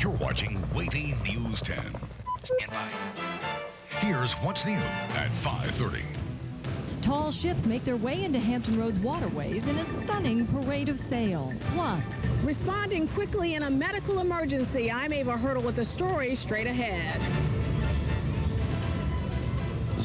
You're watching WAVY News 10. Stand by. Here's what's new at 5:30. Tall ships make their way into Hampton Roads waterways in a stunning parade of sail. Plus, responding quickly in a medical emergency. I'm Ava Hurdle with a story straight ahead.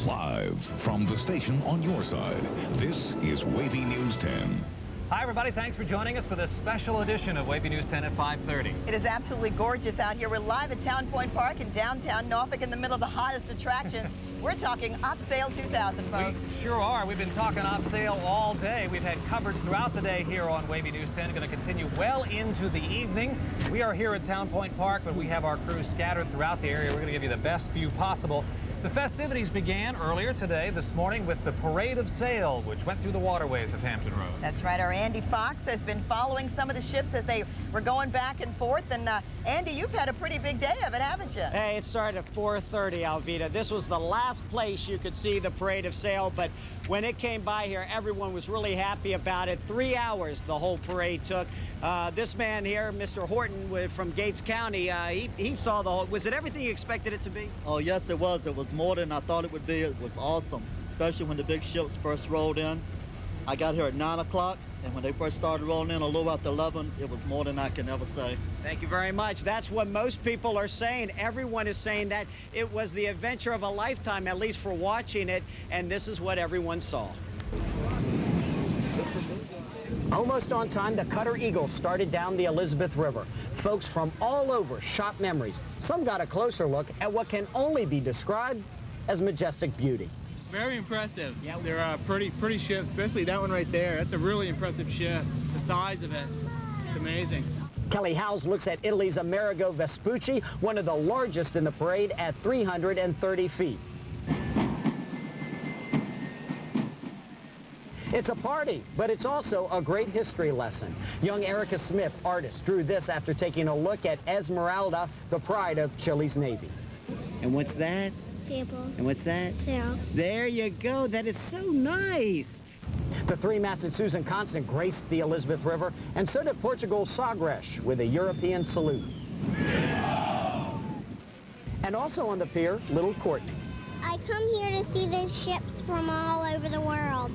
Live from the station on your side, this is WAVY News 10. Hi, everybody. Thanks for joining us for this special edition of WAVY News 10 at 5:30. It is absolutely gorgeous out here. We're live at Town Point Park in downtown Norfolk in the middle of the hottest attractions. We're talking Op Sale 2000, folks. We sure are. We've been talking Op Sale all day. We've had coverage throughout the day here on WAVY News 10. Going to continue well into the evening. We are here at Town Point Park, but we have our crews scattered throughout the area. We're going to give you the best view possible. The festivities began earlier today, this morning, with the Parade of Sail, which went through the waterways of Hampton Roads. That's right. Our Andy Fox has been following some of the ships as they were going back and forth. And, Andy, you've had a pretty big day of it, haven't you? Hey, it started at 4:30, Alvita. This was the last place you could see the Parade of Sail, but when it came by here, everyone was really happy about it. 3 hours the whole parade took. This man here, Mr. Horton from Gates County, he saw the whole... Was it everything you expected it to be? Oh, yes, it was. It was more than I thought it would be. It was awesome, especially when the big ships first rolled in. I got here at 9 o'clock, and when they first started rolling in a little after 11, it was more than I can ever say. Thank you very much. That's what most people are saying. Everyone is saying that it was the adventure of a lifetime, at least for watching it, and this is what everyone saw. Almost on time, the Cutter Eagle started down the Elizabeth River. Folks from all over shot memories. Some got a closer look at what can only be described as majestic beauty. Very impressive. Yeah, they're pretty ships, especially that one right there. That's a really impressive ship. The size of it, it's amazing. Kelly Howes looks at Italy's Amerigo Vespucci, one of the largest in the parade at 330 feet. It's a party, but it's also a great history lesson. Young Erica Smith, artist, drew this after taking a look at Esmeralda, the pride of Chile's Navy. And what's that? People. And what's that? Sail. There you go. That is so nice. The three-masted Susan Constant graced the Elizabeth River, and so did Portugal's Sagres with a European salute. And also on the pier, little Courtney. I come here to see the ships from all over the world.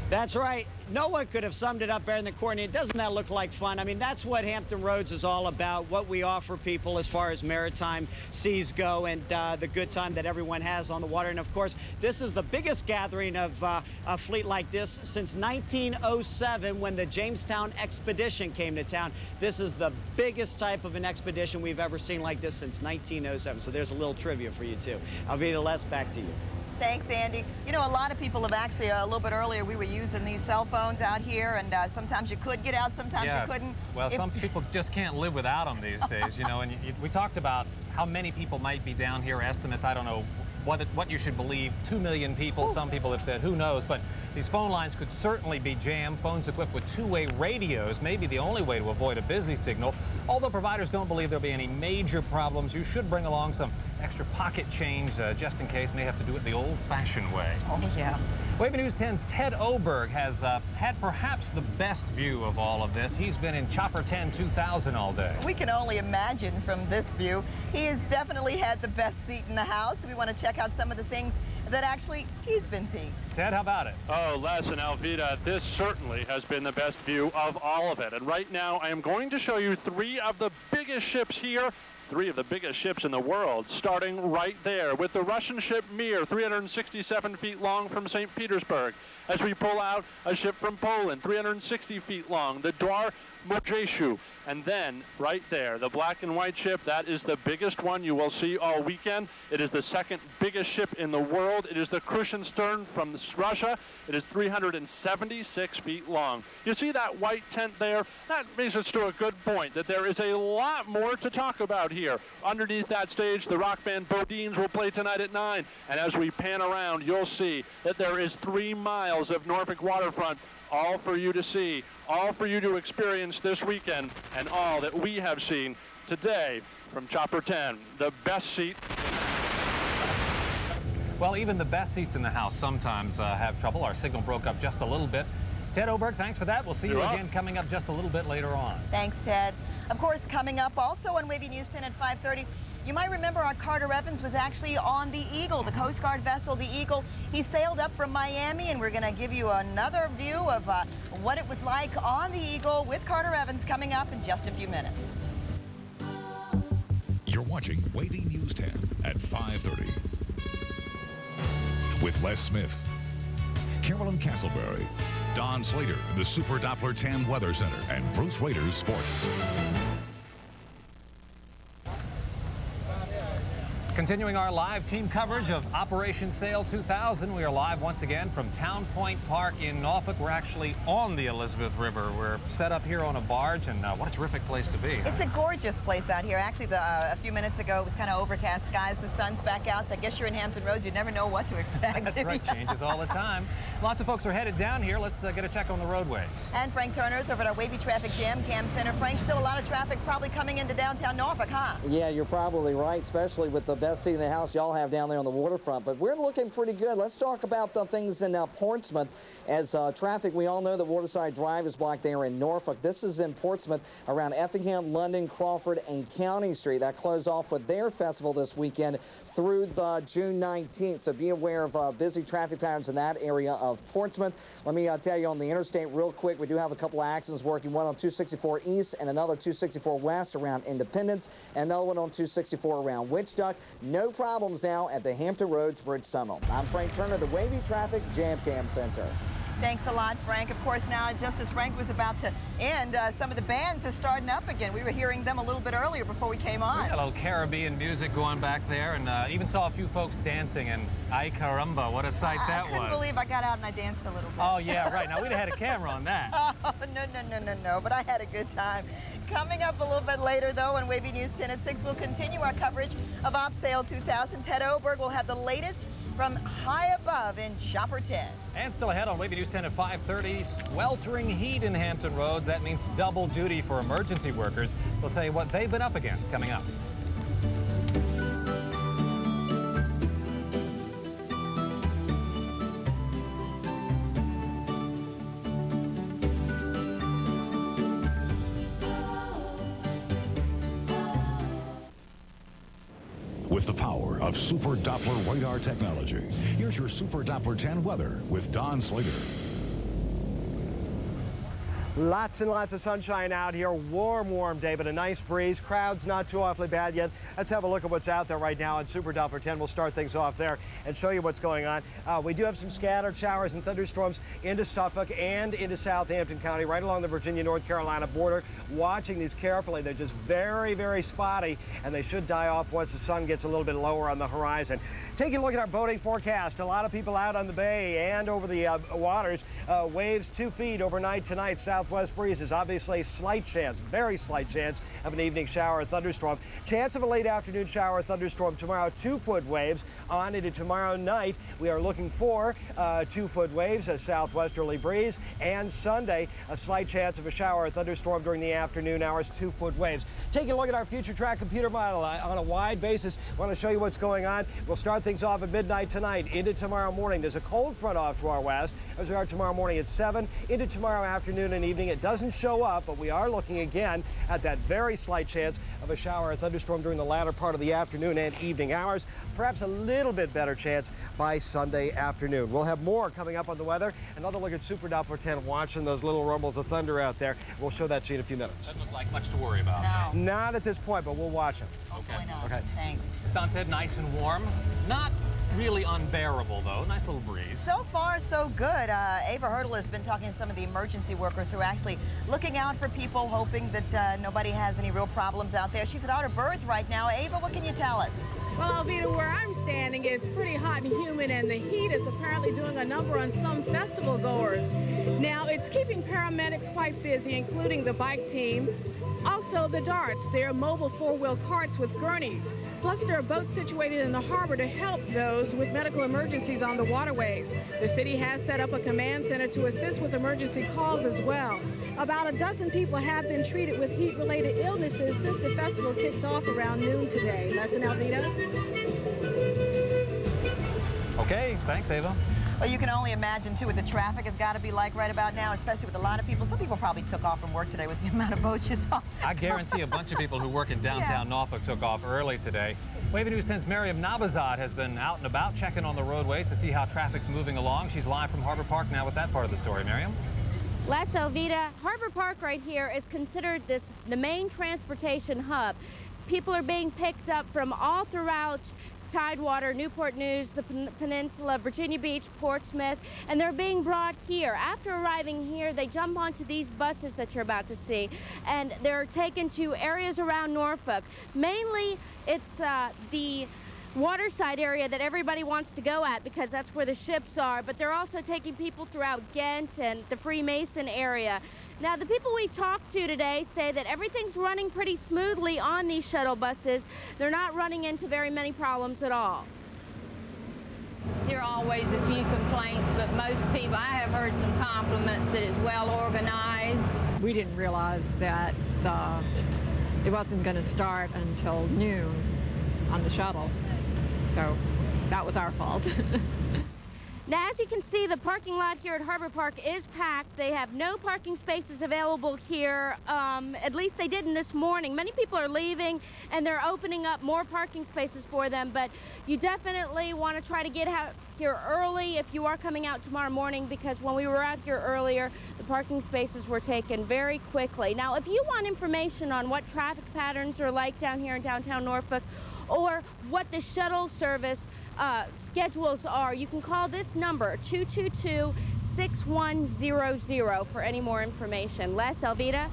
That's right. No one could have summed it up better than Courtney. Doesn't that look like fun? I mean, that's what Hampton Roads is all about, what we offer people as far as maritime seas go, and the good time that everyone has on the water. And, of course, this is the biggest gathering of a fleet like this since 1907 when the Jamestown Expedition came to town. This is the biggest type of an expedition we've ever seen like this since 1907. So there's a little trivia for you, too. Alvita, Les, back to you. Thanks, Andy. You know, a lot of people have actually, a little bit earlier, we were using these cell phones out here, and sometimes you could get out, sometimes you couldn't. Well, some people just can't live without them these days, you know, and we talked about how many people might be down here, estimates, I don't know what you should believe, 2 million people. Some people have said, who knows, but these phone lines could certainly be jammed. Phones equipped with two-way radios may be the only way to avoid a busy signal. Although providers don't believe there'll be any major problems, you should bring along some extra pocket change just in case. May have to do it the old-fashioned way. Oh, yeah. WAVY News 10's Ted Oberg has had perhaps the best view of all of this. He's been in Chopper 10 2000 all day. We can only imagine from this view. He has definitely had the best seat in the house. We want to check out some of the things that actually he's been seeing. Ted, how about it? Oh, Les and Alvita, this certainly has been the best view of all of it. And right now, I am going to show you three of the biggest ships here. Three of the biggest ships in the world, starting right there with the Russian ship Mir, 367 feet long from St. Petersburg. As we pull out a ship from Poland, 360 feet long, the Dwar Mojeshu. And then, right there, the black and white ship, that is the biggest one you will see all weekend. It is the second biggest ship in the world. It is the Krusenstern from Russia. It is 376 feet long. You see that white tent there? That brings us to a good point, that there is a lot more to talk about here. Underneath that stage, the rock band Bodines will play tonight at 9. And as we pan around, you'll see that there is 3 miles of Norfolk waterfront, all for you to see, all for you to experience this weekend, and all that we have seen today from Chopper 10, the best seat. Well, even the best seats in the house sometimes have trouble. Our signal broke up just a little bit. Ted Oberg, thanks for that. We'll see you again coming up just a little bit later on. Thanks, Ted. Of course, coming up also on WAVY News 10 at 5:30, you might remember our Carter Evans was actually on the Eagle, the Coast Guard vessel, the Eagle. He sailed up from Miami, and we're going to give you another view of what it was like on the Eagle with Carter Evans coming up in just a few minutes. You're watching WAVY News 10 at 5:30 with Les Smith, Carolyn Castleberry, Don Slater, the Super Doppler 10 Weather Center, and Bruce Raiders Sports. Continuing our live team coverage of Operation Sail 2000, we are live once again from Town Point Park in Norfolk. We're actually on the Elizabeth River. We're set up here on a barge, and what a terrific place to be. It's a gorgeous place out here. Actually, a few minutes ago, it was kind of overcast skies. The sun's back out, so I guess you're in Hampton Roads. You never know what to expect. That's right, changes all the time. Lots of folks are headed down here. Let's get a check on the roadways. And Frank Turner's over at our WAVY Traffic Jam Cam Center. Frank, still a lot of traffic probably coming into downtown Norfolk, huh? Yeah, you're probably right, especially with the best seat in the house y'all have down there on the waterfront. But we're looking pretty good. Let's talk about the things in Portsmouth. As traffic, we all know that Waterside Drive is blocked there in Norfolk. This is in Portsmouth around Effingham, London, Crawford, and County Street. That closed off with their festival this weekend through the June 19th. So be aware of busy traffic patterns in that area of Portsmouth. Let me tell you on the interstate real quick, we do have a couple of accidents working, one on 264 East and another 264 West around Independence, and another one on 264 around Witch Duck. No problems now at the Hampton Roads Bridge Tunnel. I'm Frank Turner, the WAVY Traffic Jam Cam Center. Thanks a lot, Frank. Of course, now, just as Frank was about to end, some of the bands are starting up again. We were hearing them a little bit earlier before we came on. We got a little Caribbean music going back there, and even saw a few folks dancing, and ay caramba, what a sight that was. I couldn't believe I got out and I danced a little bit. Oh, yeah, right. Now, we'd have had a camera on that. Oh, no, but I had a good time. Coming up a little bit later, though, on WAVY News 10 at 6, we'll continue our coverage of Op Sale 2000. Ted Oberg will have the latest from high above in Chopper Ted. And still ahead on WAVY News 10 at 5:30, sweltering heat in Hampton Roads. That means double duty for emergency workers. We'll tell you what they've been up against coming up. With the power of Super Doppler radar technology, here's your Super Doppler 10 weather with Don Slater. Lots and lots of sunshine out here. Warm day, but a nice breeze. Crowds not too awfully bad yet. Let's have a look at what's out there right now on Super Doppler 10. We'll start things off there and show you what's going on. We do have some scattered showers and thunderstorms into Suffolk and into Southampton County, right along the Virginia-North Carolina border. Watching these carefully. They're just very spotty, and they should die off once the sun gets a little bit lower on the horizon. Taking a look at our boating forecast. A lot of people out on the bay and over the waters. Waves 2 feet overnight tonight. Southwest breezes. Obviously, slight chance, very slight chance of an evening shower or thunderstorm. Chance of a late afternoon shower or thunderstorm tomorrow. 2-foot waves on into tomorrow night. We are looking for 2-foot waves, a southwesterly breeze, and Sunday a slight chance of a shower or thunderstorm during the afternoon hours. 2-foot waves. Taking a look at our future track computer model on a wide basis. Want to show you what's going on. We'll start things off at midnight tonight into tomorrow morning. There's a cold front off to our west as we are tomorrow morning at 7 into tomorrow afternoon and evening. It doesn't show up, but we are looking again at that very slight chance of a shower or thunderstorm during the latter part of the afternoon and evening hours. Perhaps a little bit better chance by Sunday afternoon. We'll have more coming up on the weather. Another look at Super Doppler 10, watching those little rumbles of thunder out there. We'll show that to you in a few minutes. Doesn't look like much to worry about. No. Not at this point, but we'll watch them. Hopefully not. Okay. Thanks. As Don said, nice and warm. Not really unbearable, though. Nice little breeze. So far, so good. Ava Hurdle has been talking to some of the emergency workers who are actually looking out for people, hoping that nobody has any real problems out there. She's at Outer Berth right now. Ava, what can you tell us? Well, Alvita, where I'm standing, it's pretty hot and humid, and the heat is apparently doing a number on some festival goers. Now, it's keeping paramedics quite busy, including the bike team. Also, the darts. They're mobile four-wheel carts with gurneys. Plus, there are boats situated in the harbor to help those with medical emergencies on the waterways. The city has set up a command center to assist with emergency calls as well. About a dozen people have been treated with heat-related illnesses since the festival kicked off around noon today. Lesson, Alvita? Okay, thanks, Ava. Well, you can only imagine, too, what the traffic has got to be like right about now, especially with a lot of people. Some people probably took off from work today with the amount of boats you saw. I guarantee a bunch of people who work in downtown Norfolk took off early today. WAVY News 10's Miriam Nabazad has been out and about checking on the roadways to see how traffic's moving along. She's live from Harbor Park now with that part of the story. Miriam? Les Elvita, Harbor Park right here is considered the main transportation hub. People are being picked up from all throughout Tidewater, Newport News, the Peninsula, Virginia Beach, Portsmouth, and they're being brought here. After arriving here, they jump onto these buses that you're about to see, and they're taken to areas around Norfolk. Mainly, it's the waterside area that everybody wants to go at because that's where the ships are, but they're also taking people throughout Ghent and the Freemason area. Now, the people we talked to today say that everything's running pretty smoothly on these shuttle buses. They're not running into very many problems at all. There are always a few complaints, but most people, I have heard some compliments that it's well organized. We didn't realize that it wasn't going to start until noon on the shuttle. So that was our fault. Now, as you can see, the parking lot here at Harbor Park is packed. They have no parking spaces available here. At least they didn't this morning. Many people are leaving, and they're opening up more parking spaces for them, but you definitely want to try to get out here early if you are coming out tomorrow morning, because when we were out here earlier, the parking spaces were taken very quickly. Now, if you want information on what traffic patterns are like down here in downtown Norfolk, or what the shuttle service schedules are, you can call this number, 222-6100, for any more information. Les Elvita?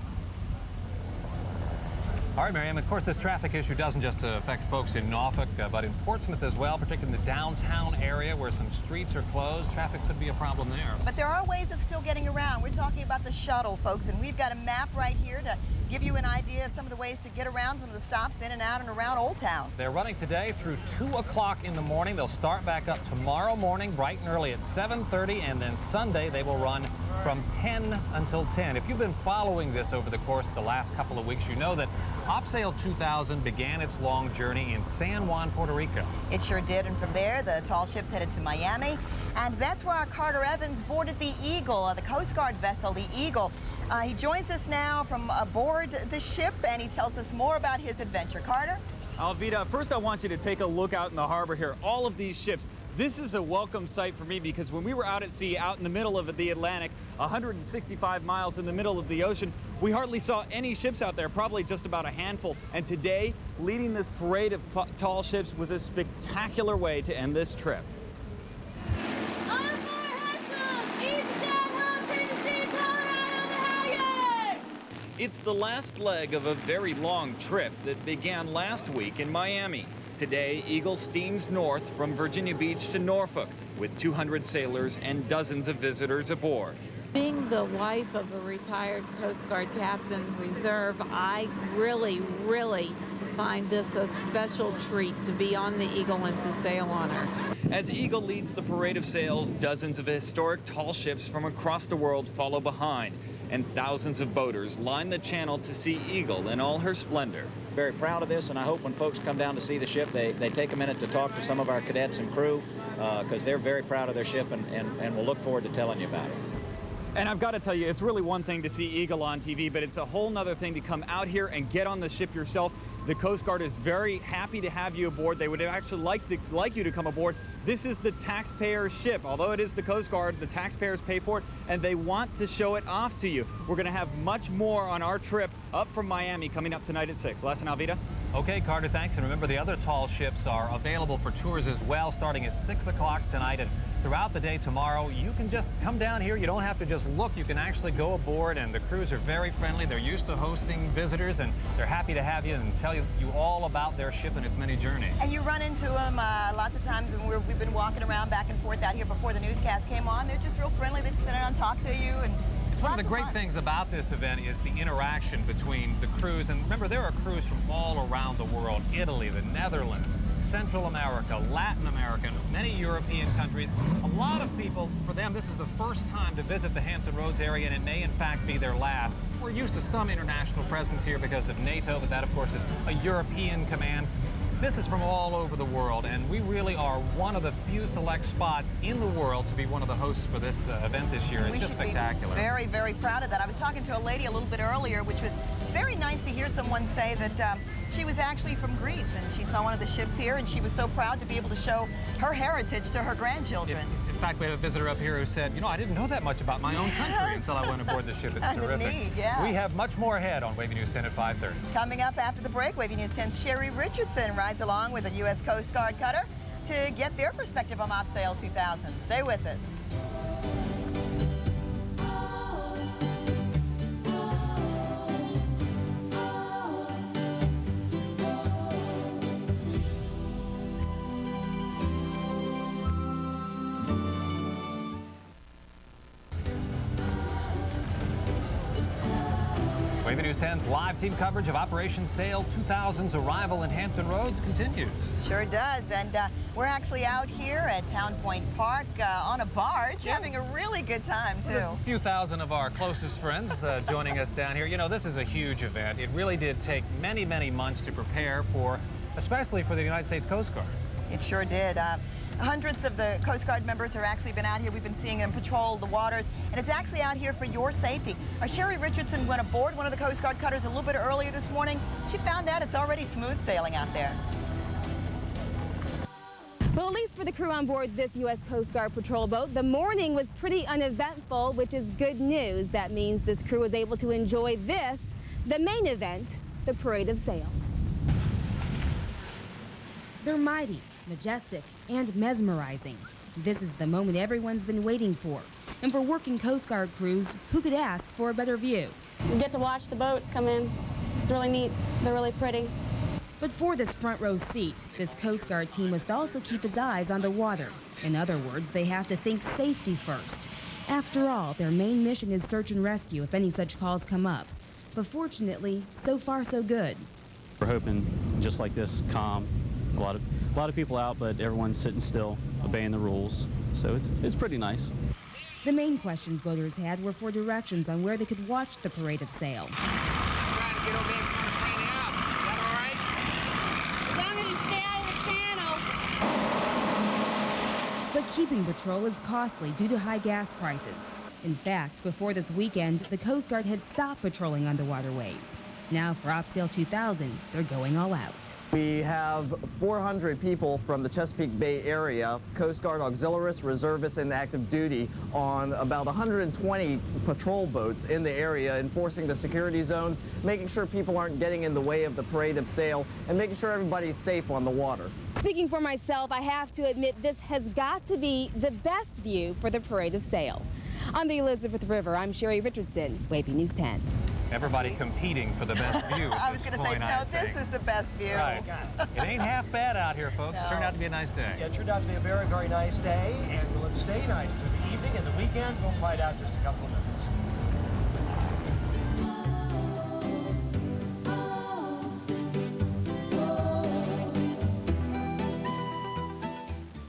All right, Miriam, of course, this traffic issue doesn't just affect folks in Norfolk, but in Portsmouth as well, particularly in the downtown area where some streets are closed. Traffic could be a problem there. But there are ways of still getting around. We're talking about the shuttle, folks, and we've got a map right here to give you an idea of some of the ways to get around some of the stops in and out and around Old Town. They're running today through 2 o'clock in the morning. They'll start back up tomorrow morning, bright and early at 7:30, and then Sunday they will run from 10 until 10. If you've been following this over the course of the last couple of weeks, you know that Opsail 2000 began its long journey in San Juan, Puerto Rico. It sure did, and from there, the tall ships headed to Miami, and that's where our Carter Evans boarded the Eagle, the Coast Guard vessel, the Eagle. He joins us now from aboard the ship, and he tells us more about his adventure. Carter? Alvita, first I want you to take a look out in the harbor here. All of these ships. This is a welcome sight for me because when we were out at sea, out in the middle of the Atlantic, 165 miles in the middle of the ocean, we hardly saw any ships out there, probably just about a handful. And today, leading this parade of tall ships was a spectacular way to end this trip. It's the last leg of a very long trip that began last week in Miami. Today, Eagle steams north from Virginia Beach to Norfolk with 200 sailors and dozens of visitors aboard. Being the wife of a retired Coast Guard captain reserve, I really find this a special treat to be on the Eagle and to sail on her. As Eagle leads the parade of sails, dozens of historic tall ships from across the world follow behind, and thousands of boaters line the channel to see Eagle in all her splendor. Very proud of this, and I hope when folks come down to see the ship, they take a minute to talk to some of our cadets and crew, because they're very proud of their ship, and we'll look forward to telling you about it. And I've got to tell you, it's really one thing to see Eagle on TV, but it's a whole nother thing to come out here and get on the ship yourself. The Coast Guard is very happy to have you aboard. They would actually like you to come aboard. This is the taxpayer's ship. Although it is the Coast Guard, the taxpayers pay for it, and they want to show it off to you. We're going to have much more on our trip up from Miami coming up tonight at 6. Les and Alvita? Okay, Carter, thanks. And remember, the other tall ships are available for tours as well, starting at 6 o'clock tonight. And throughout the day tomorrow, you can just come down here. You don't have to just look. You can actually go aboard, and the crews are very friendly. They're used to hosting visitors, and they're happy to have you and tell you all about their ship and its many journeys. And you run into them lots of times when we've been walking around back and forth out here before the newscast came on. They're just real friendly. They just sit down and talk to you. And it's one of the great things about this event is the interaction between the crews. And remember, there are crews from all around the world: Italy, the Netherlands, Central America, Latin America, and many European countries. A lot of people, for them, this is the first time to visit the Hampton Roads area, and it may in fact be their last. We're used to some international presence here because of NATO, but that, of course, is a European command. This is from all over the world, and we really are one of the few select spots in the world to be one of the hosts for this event this year. It's just spectacular. Very, very proud of that. I was talking to a lady a little bit earlier, which was very nice to hear someone say that she was actually from Greece, and she saw one of the ships here, and she was so proud to be able to show her heritage to her grandchildren. In fact, we have a visitor up here who said, you know, I didn't know that much about my own country until I went aboard the ship. It's terrific. Neat, yeah. We have much more ahead on WAVY News 10 at 5:30. Coming up after the break, WAVY News 10's Sherry Richardson rides along with a U.S. Coast Guard cutter to get their perspective on Op Sail 2000. Stay with us. WAVY News 10's live team coverage of Operation Sail 2000's arrival in Hampton Roads continues. Sure does, and we're actually out here at Town Point Park on a barge, having a really good time, too. A few thousand of our closest friends joining us down here. You know, this is a huge event. It really did take many, many months to prepare for, especially for the United States Coast Guard. It sure did. Hundreds of the Coast Guard members have actually been out here. We've been seeing them patrol the waters, and it's actually out here for your safety. Our Sherry Richardson went aboard one of the Coast Guard cutters a little bit earlier this morning. She found out it's already smooth sailing out there. Well, at least for the crew on board this U.S. Coast Guard patrol boat, the morning was pretty uneventful, which is good news. That means this crew was able to enjoy this, the main event, the Parade of Sails. They're mighty, majestic, and mesmerizing. This is the moment everyone's been waiting for. And for working Coast Guard crews, who could ask for a better view? You get to watch the boats come in. It's really neat. They're really pretty. But for this front row seat, this Coast Guard team must also keep its eyes on the water. In other words, they have to think safety first. After all, their main mission is search and rescue if any such calls come up. But fortunately, so far so good. We're hoping just like this, calm. A lot of people out, but everyone's sitting still, obeying the rules. So it's pretty nice. The main questions boaters had were for directions on where they could watch the Parade of Sail. But keeping patrol is costly due to high gas prices. In fact, before this weekend, the Coast Guard had stopped patrolling on the waterways. Now for Op Sail 2000, they're going all out. We have 400 people from the Chesapeake Bay area, Coast Guard auxiliaries, reservists, and active duty on about 120 patrol boats in the area, enforcing the security zones, making sure people aren't getting in the way of the Parade of Sail, and making sure everybody's safe on the water. Speaking for myself, I have to admit this has got to be the best view for the Parade of Sail. On the Elizabeth River, I'm Sherry Richardson, WAVY News 10. Everybody competing for the best view at this point, no, this is the best view. Right. It ain't half bad out here, folks. No. It turned out to be a nice day. Yeah, it turned out to be a very, very nice day, and will it stay nice through the evening and the weekend? We'll find out in just a couple of minutes.